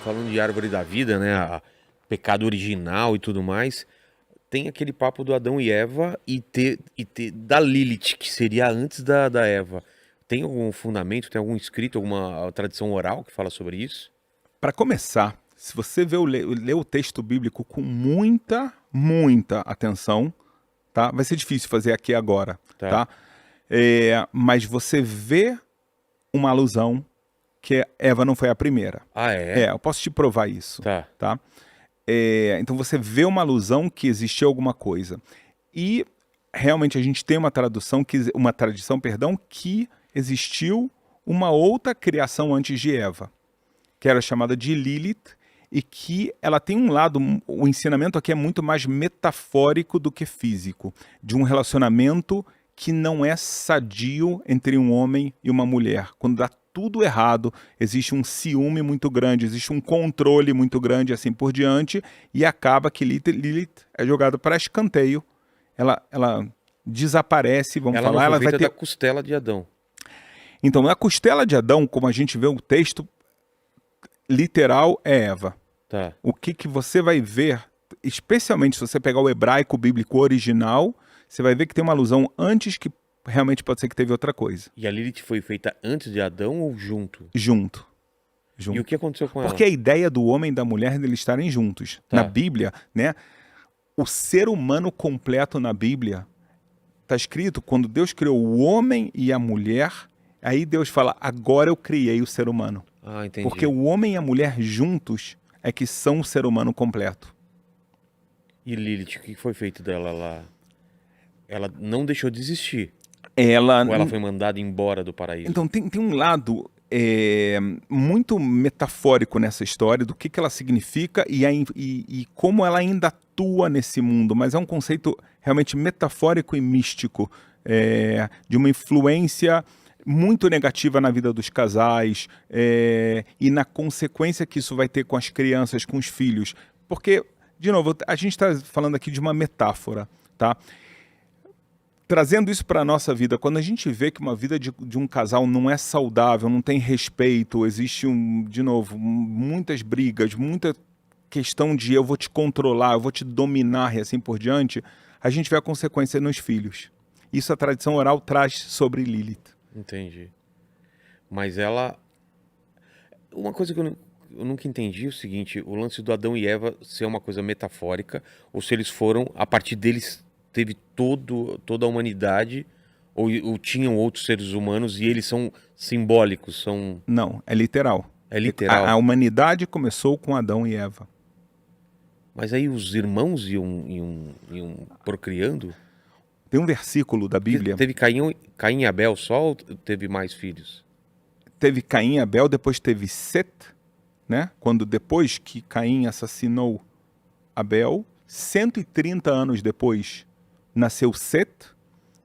falando de árvore da vida, né? Pecado original e tudo mais. Tem aquele papo do Adão e Eva e ter da Lilith, que seria antes da Eva. Tem algum fundamento, tem algum escrito, alguma tradição oral que fala sobre isso? Para começar, se você lê o texto bíblico com muita atenção, tá? Vai ser difícil fazer aqui agora, Tá. tá? Mas você vê uma alusão que Eva não foi a primeira. Ah, é? Eu posso te provar isso, Tá. tá? Então você vê uma alusão que existia alguma coisa. E realmente a gente tem uma tradição, que existiu uma outra criação antes de Eva, que era chamada de Lilith, e que ela tem um lado, o ensinamento aqui é muito mais metafórico do que físico, de um relacionamento que não é sadio entre um homem e uma mulher. Quando dá tudo errado, existe um ciúme muito grande, existe um controle muito grande, assim por diante, e acaba que Lilith é jogada para escanteio, ela desaparece, Ela vai foi feita ter... da costela de Adão. Então, na costela de Adão, como a gente vê o texto literal, é Eva. Tá. O que você vai ver, especialmente se você pegar o hebraico bíblico original, você vai ver que tem uma alusão antes, que realmente pode ser que teve outra coisa. E a Lilith foi feita antes de Adão ou junto? Junto. E o que aconteceu com ela? Porque a ideia do homem e da mulher deles estarem juntos. Tá. Na Bíblia, né? O ser humano completo na Bíblia está escrito quando Deus criou o homem e a mulher, aí Deus fala, agora eu criei o ser humano. Ah, entendi. Porque o homem e a mulher juntos é que são o ser humano completo. E Lilith, o que foi feito dela lá? Ela não deixou de existir. Ou ela foi mandada embora do paraíso? Então, tem um lado muito metafórico nessa história do que ela significa e como ela ainda atua nesse mundo, mas é um conceito realmente metafórico e místico, de uma influência muito negativa na vida dos casais e na consequência que isso vai ter com as crianças, com os filhos. Porque, de novo, a gente está falando aqui de uma metáfora, tá? Trazendo isso para a nossa vida, quando a gente vê que uma vida de um casal não é saudável, não tem respeito, existe, de novo, muitas brigas, muita questão de eu vou te controlar, eu vou te dominar e assim por diante, a gente vê a consequência nos filhos. Isso a tradição oral traz sobre Lilith. Entendi. Mas ela... Uma coisa que eu nunca entendi é o seguinte, o lance do Adão e Eva ser uma coisa metafórica, ou se eles foram, a partir deles teve toda a humanidade, ou tinham outros seres humanos e eles são simbólicos, são... Não, é literal. É literal. A humanidade começou com Adão e Eva. Mas aí os irmãos iam procriando? Tem um versículo da Bíblia. Teve Caim e Abel só ou teve mais filhos? Teve Caim e Abel, depois teve Set, né? Quando depois que Caim assassinou Abel, 130 anos depois nasceu Set,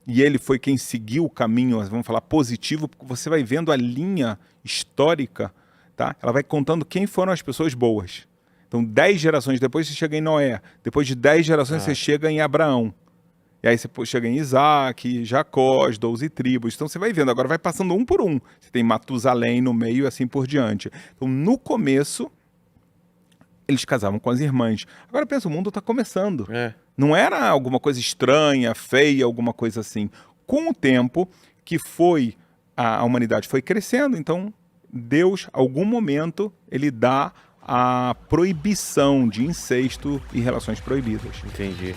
e ele foi quem seguiu o caminho, vamos falar, positivo, porque você vai vendo a linha histórica, tá? Ela vai contando quem foram as pessoas boas. Então, 10 gerações depois você chega em Noé, depois de 10 gerações você chega em Abraão. E aí você chega em Isaac, Jacó, as 12 tribos. Então você vai vendo, agora vai passando um por um. Você tem Matusalém no meio e assim por diante. Então, no começo, eles casavam com as irmãs. Agora pensa, o mundo está começando. Não era alguma coisa estranha, feia, alguma coisa assim. Com o tempo que a humanidade foi crescendo, então Deus, algum momento, ele dá a proibição de incesto e relações proibidas. Entendi.